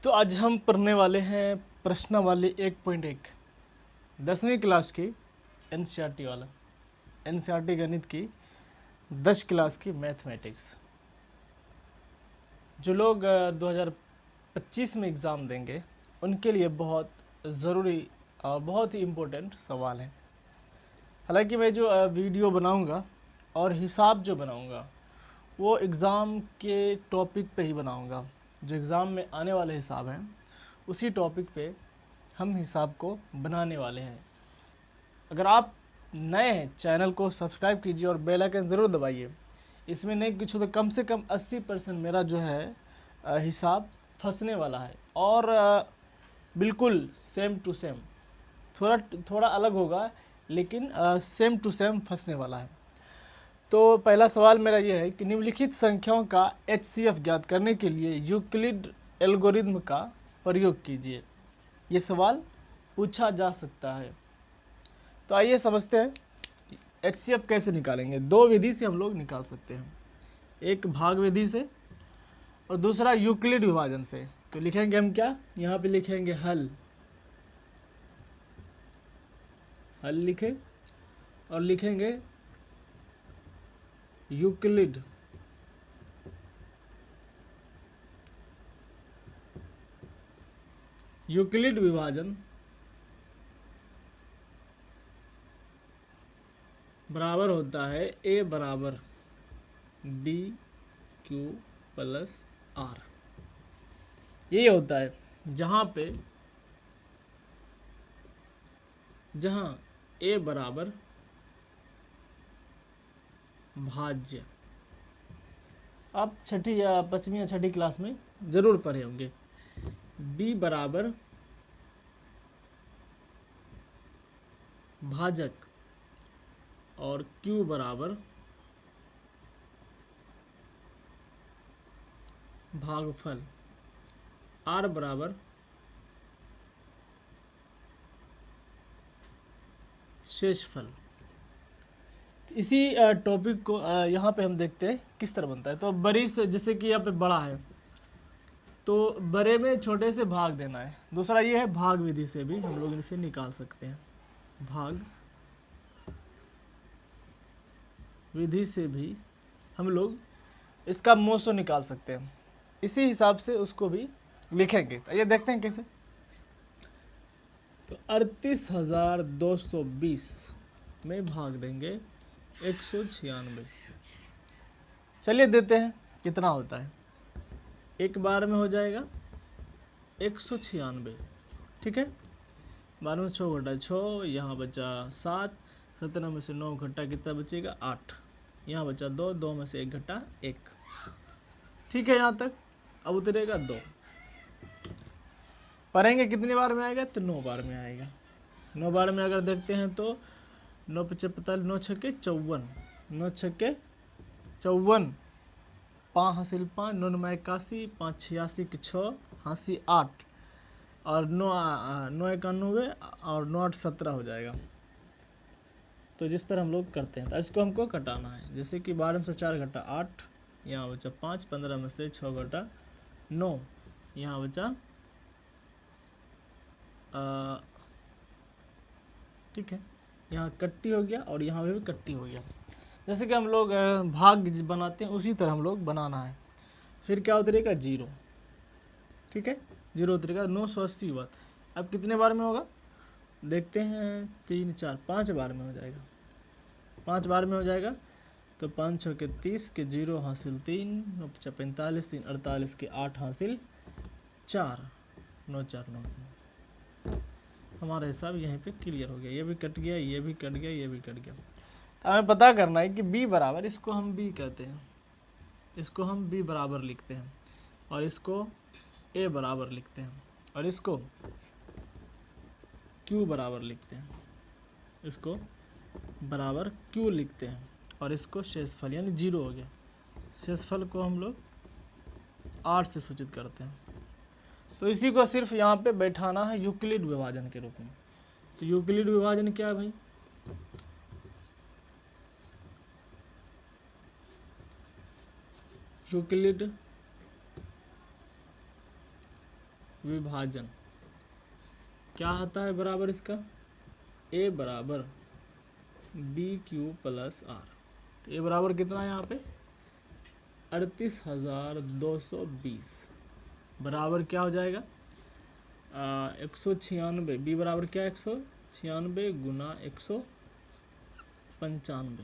तो आज हम पढ़ने वाले हैं प्रश्नावली 1.1 10वीं क्लास की एनसीईआरटी वाला एनसीईआरटी गणित की 10 क्लास की मैथमेटिक्स। जो लोग 2025 में एग्ज़ाम देंगे उनके लिए बहुत ज़रूरी और बहुत ही इम्पोर्टेंट सवाल है। हालांकि मैं जो वीडियो बनाऊंगा और हिसाब जो बनाऊंगा वो एग्ज़ाम के टॉपिक पे ही बनाऊंगा। जो एग्ज़ाम में आने वाले हिसाब हैं उसी टॉपिक पे हम हिसाब को बनाने वाले हैं। अगर आप नए हैं चैनल को सब्सक्राइब कीजिए और बेल आइकन ज़रूर दबाइए। इसमें नहीं कुछ तो कम से कम 80% मेरा जो है हिसाब फंसने वाला है और बिल्कुल सेम टू सेम, थोड़ा अलग होगा लेकिन सेम टू सेम फंसने वाला है। तो पहला सवाल मेरा ये है कि निम्नलिखित संख्याओं का HCF ज्ञात करने के लिए यूक्लिड एल्गोरिथ्म का प्रयोग कीजिए। ये सवाल पूछा जा सकता है। तो आइए समझते हैं HCF कैसे निकालेंगे। दो विधि से हम लोग निकाल सकते हैं, एक भाग विधि से और दूसरा यूक्लिड विभाजन से। तो लिखेंगे हम क्या, यहाँ पे लिखेंगे हल लिखें और लिखेंगे यूक्लिड विभाजन बराबर होता है A बराबर BQ प्लस R। ये होता है जहां A बराबर भाज्य। आप छठी या पांचवी या छठी क्लास में जरूर पढ़े होंगे। B बराबर भाजक और Q बराबर भागफल, R बराबर शेषफल। इसी टॉपिक को यहाँ पे हम देखते हैं किस तरह बनता है। तो बड़ी से जैसे कि यहाँ पे बड़ा है तो बड़े में छोटे से भाग देना है। दूसरा ये है भाग विधि से भी हम लोग इसे निकाल सकते हैं। भाग विधि से भी हम लोग इसका मोसो निकाल सकते हैं। इसी हिसाब से उसको भी लिखेंगे। तो ये देखते हैं कैसे। तो 38,220 में भाग देंगे 196। चलिए देते हैं कितना होता है। एक बार में हो जाएगा 196। ठीक है, 12 में 6 घटा 6, यहाँ बचा 7, 17 में से 9 घटा कितना बचेगा 8, यहाँ बचा 2, 2 में से 1 घटा 1। ठीक है, यहाँ तक। अब उतरेगा 2। पढ़ेंगे कितनी बार में आएगा, तो 9 बार में आएगा। 9 बार में अगर देखते हैं तो 9 × 45, 9 × 6 = 54, 9 × 6 = 54, 5 हासिल 5, 9 × 9 = 81, 5 × 86 = 6, हासी 8 और 9 × 91 और 9 × 8 = 17 हो जाएगा। तो जिस तरह हम लोग करते हैं तो इसको हमको कटाना है। जैसे कि 12 में से 4 घटा 8, यहाँ बचा 5, 15 में से 6 घटा 9, यहाँ बचा ठीक है, यहाँ कट्टी हो गया और यहाँ भी कट्टी हो गया। जैसे कि हम लोग भाग बनाते हैं उसी तरह हम लोग बनाना है। फिर क्या उतरेगा 0। ठीक है, 0 उतरेगा। 980 बात अब कितने बार में होगा देखते हैं। 3, 4, 5 बार में हो जाएगा। 5 बार में हो जाएगा तो 5 × 6 = 30 के 0 हासिल 3, 9 × 5 = 45, 3 × 48 के 8 हासिल 4, 9 × 4 = 9। हमारा हिसाब यहीं पे क्लियर हो गया। ये भी कट गया, ये भी कट गया, ये भी कट गया। तो हमें पता करना है कि B बराबर, इसको हम B कहते हैं, इसको हम B बराबर लिखते हैं और इसको A बराबर लिखते हैं और इसको Q बराबर लिखते हैं, इसको बराबर Q लिखते हैं और इसको शेषफल यानी 0 हो गया। शेषफल को हम लोग 8 से सूचित करते हैं। तो इसी को सिर्फ यहाँ पे बैठाना है यूक्लिड विभाजन के रूप में। तो यूक्लिड विभाजन क्या है भाई, यूक्लिड विभाजन क्या आता है बराबर इसका, ए बराबर बी क्यू प्लस आर। तो ए बराबर कितना है यहाँ पे 38,220 बराबर क्या हो जाएगा 196। बी बराबर क्या 196 गुना 195,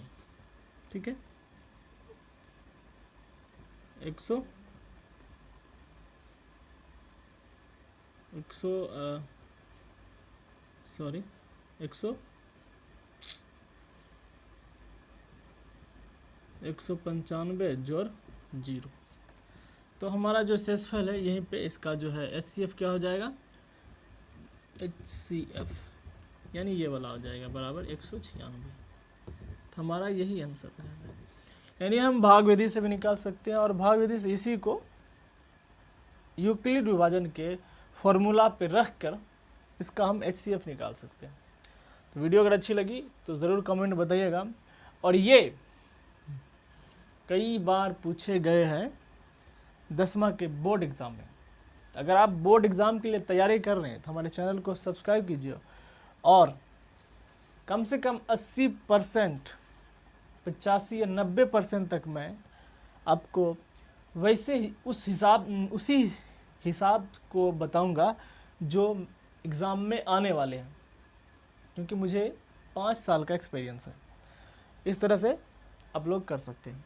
ठीक है 100 195 जोड़ 0। तो हमारा जो शेषफल है यहीं पे इसका जो है HCF क्या हो जाएगा HCF यानी ये वाला हो जाएगा बराबर 196। तो हमारा यही आंसर है। यानी हम भाग विधि से भी निकाल सकते हैं और भाग विधि से इसी को यूक्लिड विभाजन के फॉर्मूला पे रख कर इसका हम HCF निकाल सकते हैं। तो वीडियो अगर अच्छी लगी तो ज़रूर कमेंट बताइएगा। और ये कई बार पूछे गए हैं 10वां के बोर्ड एग्ज़ाम में। अगर आप बोर्ड एग्ज़ाम के लिए तैयारी कर रहे हैं तो हमारे चैनल को सब्सक्राइब कीजिए और कम से कम 80%, 85 या 90% तक मैं आपको वैसे ही उसी हिसाब को बताऊंगा जो एग्ज़ाम में आने वाले हैं, क्योंकि मुझे 5 साल का एक्सपीरियंस है। इस तरह से आप लोग कर सकते हैं।